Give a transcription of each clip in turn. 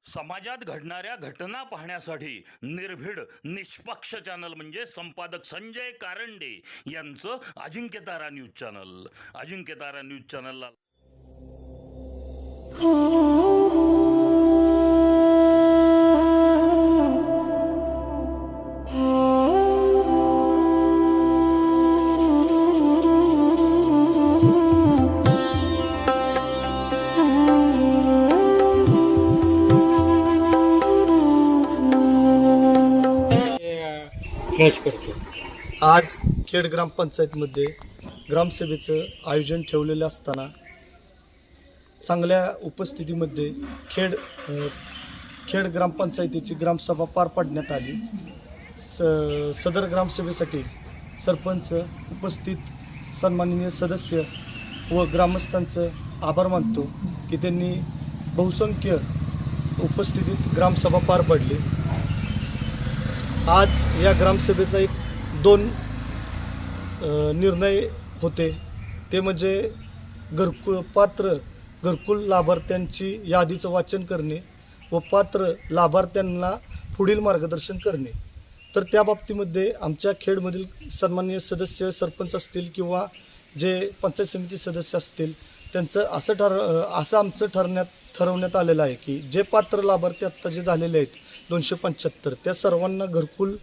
समाजात घडणाऱ्या घटना पाहण्यासाठी निर्भीड निष्पक्ष चॅनल म्हणजे संपादक संजय कारंडे यांचं Ajinkyatara news channel. Ajinkyatara news चॅनलला फ्लॅश करतो. आज खेड ग्रामपंचायतमध्ये ग्रामसभेचं आयोजन ठेवलेलं असताना चांगल्या उपस्थितीमध्ये खेड ग्रामपंचायतीची ग्रामसभा पार पाडण्यात आली. सदर ग्रामसभेसाठी सरपंच, उपस्थित सन्माननीय सदस्य व ग्रामस्थांचं आभार मानतो की त्यांनी बहुसंख्य उपस्थितीत ग्रामसभा पार पाडली. आज या ग्रामसभेचा दोन निर्णय होते. ते म्हणजे घरकुल लाभार्थ्यांची यादीचं वाचन करणे व पात्र लाभार्थ्यांना पुढील मार्गदर्शन करणे. तर त्या बाबतीमध्ये आमच्या खेडमधील सन्माननीय सदस्य, सरपंच असतील किंवा जे पंचायत समिती सदस्य असतील, त्यांचं असं आमचं ठरवण्यात आलेलं आहे की जे पात्र लाभार्थी आत्ता जे झालेले आहेत 275, त्या सर्वांना घरकुल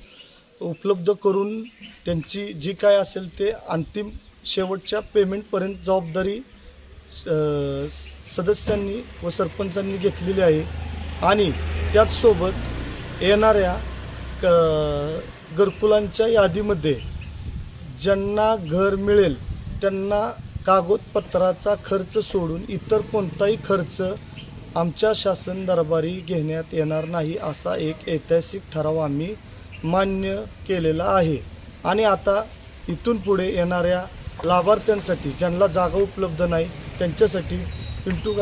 उपलब्ध करून त्यांची जी काय असेल ते अंतिम शेवटच्या पेमेंटपर्यंत जबाबदारी सदस्यांनी व सरपंचांनी घेतलेली आहे. आणि त्याचसोबत येणाऱ्या घरकुलांच्या यादीमध्ये ज्यांना घर मिळेल त्यांना कागदपत्राचा खर्च सोडून इतर कोणताही खर्च आमच्या शासन दरबारी घेण्यात येणार नाही, असा एक ऐतिहासिक ठराव आम्ही मान्य केलेला आहे. आणि आता इथून पुढे येणाऱ्या लाभार्थ्यांसाठी ज्यांना जागा उपलब्ध नाही त्यांच्यासाठी पिंटू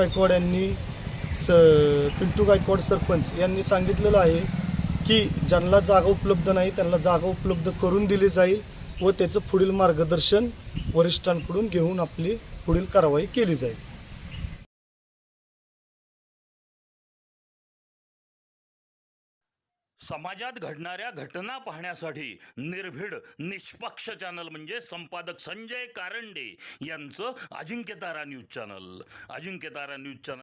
गायकवाड सरपंच यांनी सांगितलेलं आहे की ज्यांना जागा उपलब्ध नाही त्यांना जागा उपलब्ध करून दिली जाईल व त्याचं पुढील मार्गदर्शन वरिष्ठांकडून घेऊन आपली पुढील कारवाई केली जाईल. समाजात घडणाऱ्या घटना पाहण्यासाठी निर्भीड निष्पक्ष चॅनल म्हणजे संपादक संजय कारंडे यांचं Ajinkyatara news channel. Ajinkyatara news channel